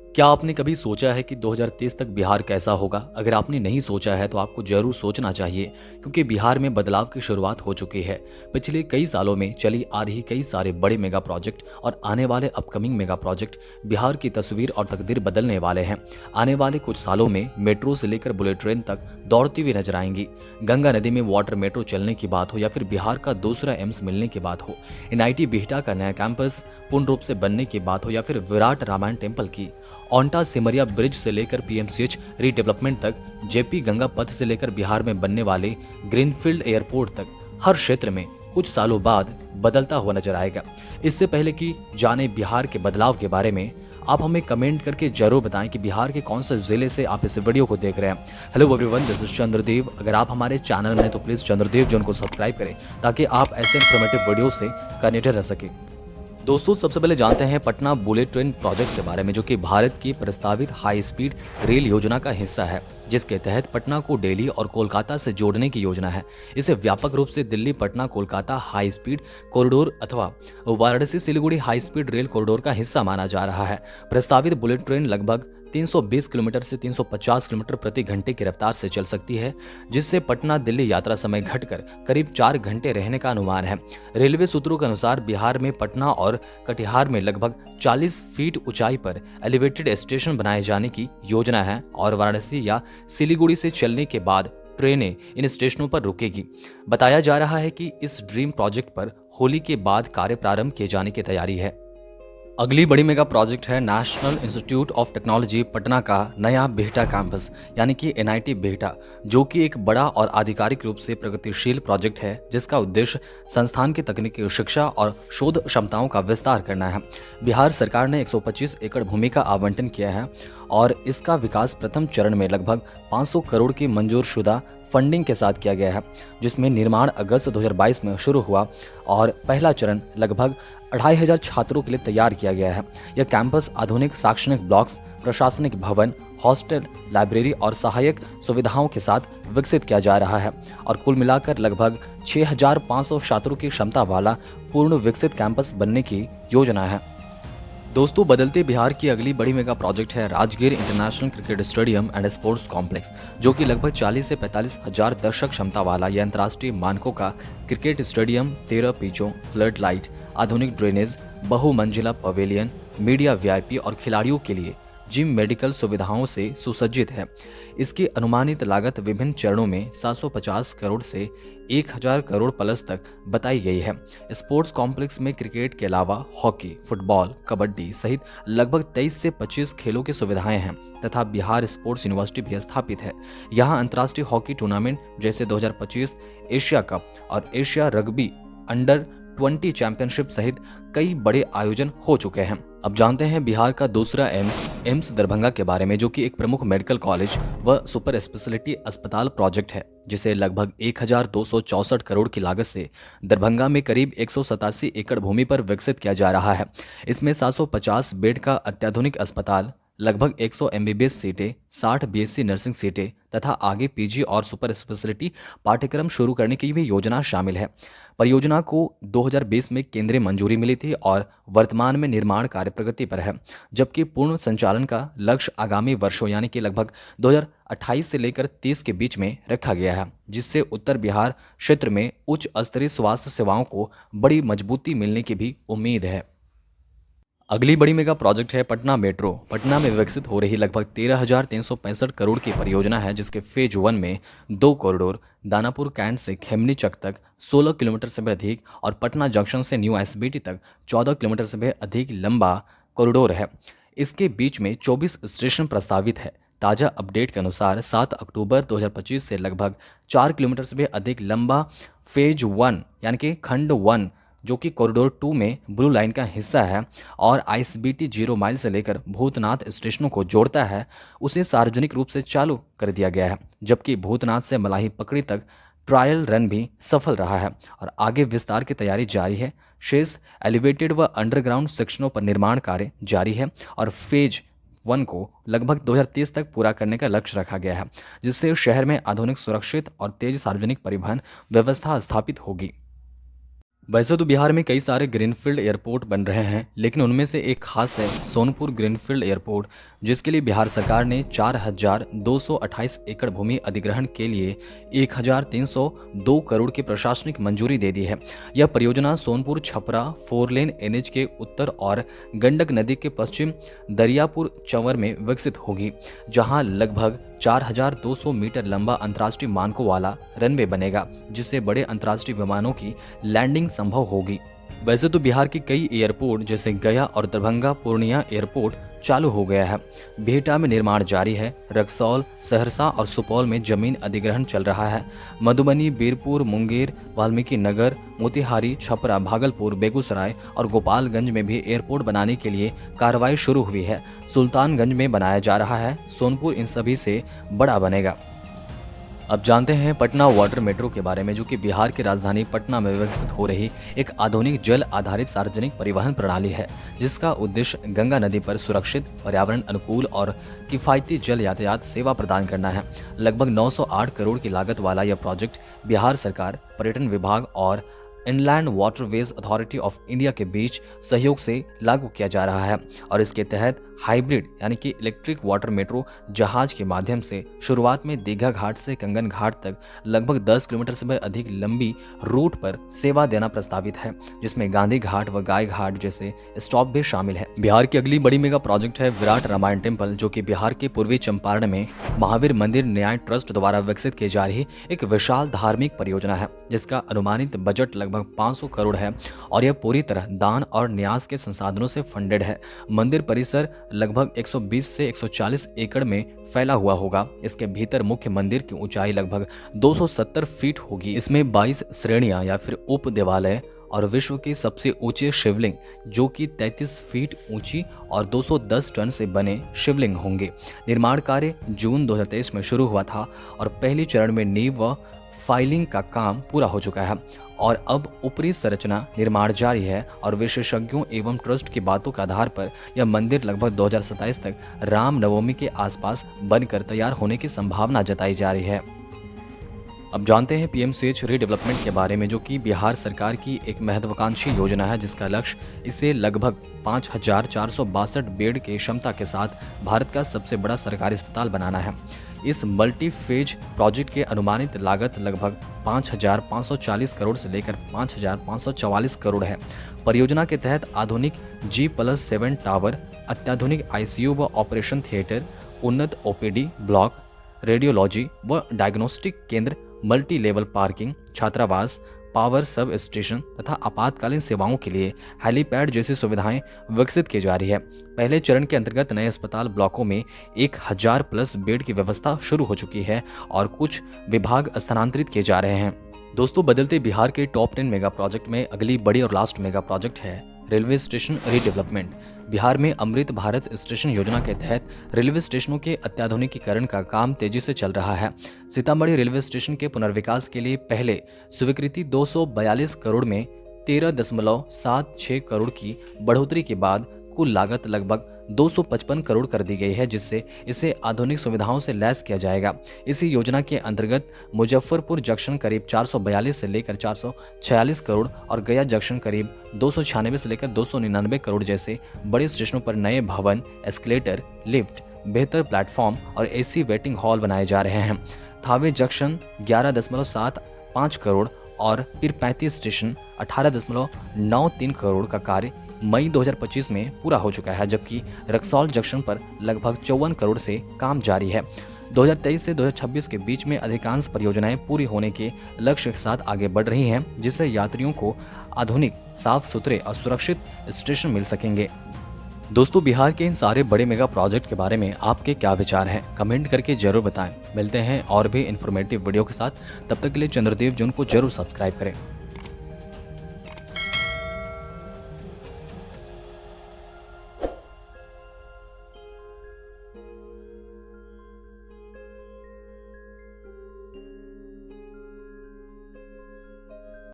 क्या आपने कभी सोचा है कि 2030 तक बिहार कैसा होगा? अगर आपने नहीं सोचा है तो आपको जरूर सोचना चाहिए, क्योंकि बिहार में बदलाव की शुरुआत हो चुकी है। पिछले कई सालों में चली आ रही कई सारे बड़े मेगा प्रोजेक्ट और आने वाले अपकमिंग मेगा प्रोजेक्ट बिहार की तस्वीर और तकदीर बदलने वाले हैं। आने वाले कुछ सालों में मेट्रो से लेकर बुलेट ट्रेन तक दौड़ती हुई नजर आएंगी। गंगा नदी में वाटर मेट्रो चलने की बात हो या फिर बिहार का दूसरा एम्स मिलने की बात हो, एनआईटी बिहटा का नया कैंपस पूर्ण रूप से बनने की बात हो या फिर विराट रामायण टेम्पल की, ओंटा सिमरिया ब्रिज से लेकर पीएमसीएच रीडेवलपमेंट तक, जेपी गंगा पथ से लेकर बिहार में बनने वाले ग्रीनफील्ड एयरपोर्ट तक, हर क्षेत्र में कुछ सालों बाद बदलता हुआ नजर आएगा। इससे पहले कि जाने बिहार के बदलाव के बारे में, आप हमें कमेंट करके जरूर बताएं कि बिहार के कौन से जिले से आप इस वीडियो को देख रहे हैं। Hello everyone, this is Chandradev. अगर आप हमारे चैनल में हैं तो प्लीज चंद्रदेव जी को सब्सक्राइब करें, ताकि आप ऐसे इन्फॉर्मेटिव वीडियो से कनेक्टेड रह सकें। दोस्तों, सबसे पहले जानते हैं पटना बुलेट ट्रेन प्रोजेक्ट के बारे में, जो कि भारत की प्रस्तावित हाई स्पीड रेल योजना का हिस्सा है, जिसके तहत पटना को दिल्ली और कोलकाता से जोड़ने की योजना है। इसे व्यापक रूप से Delhi Patna Kolkata high speed corridor अथवा Varanasi Siliguri high speed rail corridor का हिस्सा माना जा रहा है। प्रस्तावित बुलेट ट्रेन लगभग 320 किलोमीटर से 350 किलोमीटर प्रति घंटे की रफ्तार से चल सकती है, जिससे पटना दिल्ली यात्रा समय घटकर करीब 4 घंटे रहने का अनुमान है। रेलवे सूत्रों के अनुसार बिहार में पटना और कटिहार में लगभग 40 फीट ऊंचाई पर एलिवेटेड स्टेशन बनाए जाने की योजना है और वाराणसी या सिलीगुड़ी से चलने के बाद ट्रेनें इन स्टेशनों पर रुकेगी। बताया जा रहा है कि इस ड्रीम प्रोजेक्ट पर होली के बाद कार्य प्रारंभ किए जाने की तैयारी है। अगली बड़ी मेगा प्रोजेक्ट है national institute of technology Patna का नया बिहटा कैंपस, यानी कि एनआईटी बिहटा, जो कि एक बड़ा और आधिकारिक रूप से प्रगतिशील प्रोजेक्ट है, जिसका उद्देश्य संस्थान की तकनीकी शिक्षा और शोध क्षमताओं का विस्तार करना है। बिहार सरकार ने 125 एकड़ भूमि का आवंटन किया है और इसका विकास प्रथम चरण में लगभग 500 करोड़ की मंजूरशुदा फंडिंग के साथ किया गया है, जिसमें निर्माण अगस्त 2022 में शुरू हुआ और पहला चरण लगभग 2500 छात्रों के लिए तैयार किया गया है। यह कैंपस आधुनिक शैक्षणिक ब्लॉक्स, प्रशासनिक भवन, हॉस्टल, लाइब्रेरी और सहायक सुविधाओं के साथ विकसित किया जा रहा है और कुल मिलाकर लगभग 6500 छात्रों की क्षमता वाला पूर्ण विकसित कैंपस बनने की योजना है। दोस्तों, बदलते बिहार की अगली बड़ी मेगा प्रोजेक्ट है Rajgir international cricket stadium and sports complex, जो कि लगभग 40 से 45 हजार दर्शक क्षमता वाला यह अंतर्राष्ट्रीय मानकों का क्रिकेट स्टेडियम 13 पिचों, फ्लड लाइट, आधुनिक ड्रेनेज, बहुमंजिला पवेलियन, मीडिया वीआईपी और खिलाड़ियों के लिए जिम मेडिकल सुविधाओं से सुसज्जित है। इसकी अनुमानित लागत विभिन्न चरणों में 750 करोड़ से 1000 करोड़ प्लस तक बताई गई है। स्पोर्ट्स कॉम्प्लेक्स में क्रिकेट के अलावा हॉकी, फुटबॉल, कबड्डी सहित लगभग 23 से 25 खेलों की सुविधाएं हैं तथा बिहार स्पोर्ट्स यूनिवर्सिटी भी स्थापित है। यहाँ अंतर्राष्ट्रीय हॉकी टूर्नामेंट जैसे 2025 एशिया कप और एशिया रग्बी अंडर 20 चैंपियनशिप सहित कई बड़े आयोजन हो चुके हैं। अब जानते हैं बिहार का दूसरा एम्स दरभंगा के बारे में, जो कि एक प्रमुख मेडिकल कॉलेज व सुपर स्पेशलिटी अस्पताल प्रोजेक्ट है, जिसे लगभग 1264 करोड़ की लागत से दरभंगा में करीब 187 एकड़ भूमि पर विकसित किया जा रहा है। इसमें 750 बेड का अत्याधुनिक अस्पताल, लगभग 100 एमबीबीएस सीटें, 60 बीएससी नर्सिंग सीटें तथा आगे पीजी और सुपर स्पेशलिटी पाठ्यक्रम शुरू करने की भी योजना शामिल है। परियोजना को 2020 में केंद्रीय मंजूरी मिली थी और वर्तमान में निर्माण कार्य प्रगति पर है, जबकि पूर्ण संचालन का लक्ष्य आगामी वर्षों यानी कि लगभग 2028 से लेकर 30 के बीच में रखा गया है, जिससे उत्तर बिहार क्षेत्र में उच्च स्तरीय स्वास्थ्य सेवाओं को बड़ी मजबूती मिलने की भी उम्मीद है। अगली बड़ी मेगा प्रोजेक्ट है पटना मेट्रो। पटना में विकसित हो रही लगभग 13,365 करोड़ की परियोजना है, जिसके फेज 1 में 2 कॉरिडोर दानापुर कैंट से खेमनीचक तक 16 किलोमीटर से भी अधिक और पटना जंक्शन से न्यू एसबीटी तक 14 किलोमीटर से भी अधिक लंबा कॉरिडोर है। इसके बीच में 24 स्टेशन प्रस्तावित है। ताज़ा अपडेट के अनुसार 7 अक्टूबर 2025 से लगभग 4 किलोमीटर से भी अधिक लंबा फेज 1 यानी कि खंड 1, जो कि कॉरिडोर 2 में ब्लू लाइन का हिस्सा है और आईएसबीटी 0 माइल से लेकर भूतनाथ स्टेशनों को जोड़ता है, उसे सार्वजनिक रूप से चालू कर दिया गया है, जबकि भूतनाथ से मलाही पकड़ी तक ट्रायल रन भी सफल रहा है और आगे विस्तार की तैयारी जारी है। शेष एलिवेटेड व अंडरग्राउंड सेक्शनों पर निर्माण कार्य जारी है और फेज 1 को लगभग 2030 तक पूरा करने का लक्ष्य रखा गया है, जिससे शहर में आधुनिक, सुरक्षित और तेज सार्वजनिक परिवहन व्यवस्था स्थापित होगी। वैसे तो बिहार में कई सारे ग्रीनफील्ड एयरपोर्ट बन रहे हैं, लेकिन उनमें से एक खास है सोनपुर ग्रीनफील्ड एयरपोर्ट, जिसके लिए बिहार सरकार ने 4,228 एकड़ भूमि अधिग्रहण के लिए 1,302 करोड़ की प्रशासनिक मंजूरी दे दी है। यह परियोजना सोनपुर छपरा 4 लेन एनएच के उत्तर और गंडक नदी के पश्चिम दरियापुर चंवर में विकसित होगी, जहां लगभग 4,200 मीटर लंबा अंतर्राष्ट्रीय मानकों वाला रनवे बनेगा, जिससे बड़े अंतर्राष्ट्रीय विमानों की लैंडिंग संभव होगी। वैसे तो बिहार के कई एयरपोर्ट जैसे गया और दरभंगा पूर्णिया एयरपोर्ट चालू हो गया है। बिहटा में निर्माण जारी है। रक्सौल, सहरसा और सुपौल में जमीन अधिग्रहण चल रहा है। मधुबनी, बीरपुर, मुंगेर, वाल्मीकि नगर, मोतिहारी, छपरा, भागलपुर, बेगूसराय और गोपालगंज में भी एयरपोर्ट बनाने के लिए कार्रवाई शुरू हुई है। सुल्तानगंज में बनाया जा रहा है। सोनपुर इन सभी से बड़ा बनेगा। अब जानते हैं पटना वाटर मेट्रो के बारे में, जो कि बिहार की राजधानी पटना में विकसित हो रही एक आधुनिक जल आधारित सार्वजनिक परिवहन प्रणाली है, जिसका उद्देश्य गंगा नदी पर सुरक्षित, पर्यावरण अनुकूल और किफायती जल यातायात सेवा प्रदान करना है। लगभग 908 करोड़ की लागत वाला यह प्रोजेक्ट बिहार सरकार, पर्यटन विभाग और inland waterways authority of India के बीच सहयोग से लागू किया जा रहा है और इसके तहत हाइब्रिड यानी कि इलेक्ट्रिक वाटर मेट्रो जहाज के माध्यम से शुरुआत में दीघा घाट से कंगन घाट तक लगभग 10 किलोमीटर से भी अधिक लंबी रूट पर सेवा देना प्रस्तावित है, जिसमें गांधी घाट व गाय घाट जैसे स्टॉप भी शामिल है। बिहार की अगली बड़ी मेगा प्रोजेक्ट है विराट रामायण टेम्पल, जो कि बिहार के पूर्वी चंपारण में महावीर मंदिर न्याय ट्रस्ट द्वारा विकसित की जा रही एक विशाल धार्मिक परियोजना है, जिसका अनुमानित बजट लगभग 500 करोड़ है और यह पूरी तरह दान और न्यास के संसाधनों से फंडेड है। मंदिर परिसर लगभग 120 से 140 एकड़ में फैला हुआ होगा। इसके भीतर मुख्य मंदिर की ऊंचाई लगभग 270 फीट होगी। इसमें 22 श्रेणियां या फिर उप देवालय और विश्व की सबसे ऊंची शिवलिंग, जो कि 33 फीट ऊंची और 210 टन से बने शिवलिंग होंगे। निर्माण कार्य जून 2023 में शुरू हुआ था और पहले चरण में नींव व फाइलिंग का काम पूरा हो चुका है और अब ऊपरी संरचना निर्माण जारी है और विशेषज्ञों एवं ट्रस्ट की बातों के आधार पर यह मंदिर लगभग 2027 तक राम नवमी के आसपास बनकर तैयार होने की संभावना जताई जा रही है। अब जानते हैं पीएमसीएच रीडेवलपमेंट के बारे में, जो कि बिहार सरकार की एक महत्वाकांक्षी योजना है, जिसका लक्ष्य इसे लगभग 5,462 बेड की क्षमता के साथ भारत का सबसे बड़ा सरकारी अस्पताल बनाना है। इस मल्टी फेज प्रोजेक्ट के अनुमानित लागत लगभग 5,540 करोड़ से लेकर 5,544 करोड़ है। परियोजना के तहत आधुनिक G+7 टावर, अत्याधुनिक आईसीयू व ऑपरेशन थिएटर, उन्नत ओपीडी ब्लॉक, रेडियोलॉजी व डायग्नोस्टिक केंद्र, मल्टी लेवल पार्किंग, छात्रावास, पावर सब स्टेशन तथा आपातकालीन सेवाओं के लिए हेलीपैड जैसी सुविधाएं विकसित की जा रही है। पहले चरण के अंतर्गत नए अस्पताल ब्लॉकों में 1,000+ बेड की व्यवस्था शुरू हो चुकी है और कुछ विभाग स्थानांतरित किए जा रहे हैं। दोस्तों, बदलते बिहार के टॉप 10 मेगा प्रोजेक्ट में अगली बड़ी और लास्ट मेगा प्रोजेक्ट है रेलवे स्टेशन रीडेवलपमेंट। बिहार में अमृत भारत स्टेशन योजना के तहत रेलवे स्टेशनों के अत्याधुनिकीकरण का काम तेजी से चल रहा है। सीतामढ़ी रेलवे स्टेशन के पुनर्विकास के लिए पहले स्वीकृति 242 करोड़ में 13.76 करोड़ की बढ़ोतरी के बाद कुल लागत लगभग 255 करोड़ कर दी गई है, जिससे इसे आधुनिक सुविधाओं से लैस किया जाएगा। इसी योजना के अंतर्गत मुजफ्फरपुर जंक्शन करीब 442 से लेकर 446 करोड़ और गया जंक्शन करीब 296 से लेकर 299 करोड़ जैसे बड़े स्टेशनों पर नए भवन, एस्केलेटर, लिफ्ट, बेहतर प्लेटफॉर्म और एसी वेटिंग हॉल बनाए जा रहे हैं। थावे जंक्शन 11.75 करोड़ और पीर 35 स्टेशन 18.93 करोड़ का कार्य मई 2025 में पूरा हो चुका है, जबकि रक्सौल जंक्शन पर लगभग 54 करोड़ से काम जारी है। 2023 से 2026 के बीच में अधिकांश परियोजनाएं पूरी होने के लक्ष्य के साथ आगे बढ़ रही हैं, जिससे यात्रियों को आधुनिक, साफ सुथरे और सुरक्षित स्टेशन मिल सकेंगे। दोस्तों, बिहार के इन सारे बड़े मेगा प्रोजेक्ट के बारे में आपके क्या विचार हैं? कमेंट करके जरूर बताएं। मिलते हैं और भी इन्फॉर्मेटिव वीडियो के साथ। तब तक के लिए चंद्रदेव जून को जरूर सब्सक्राइब करें।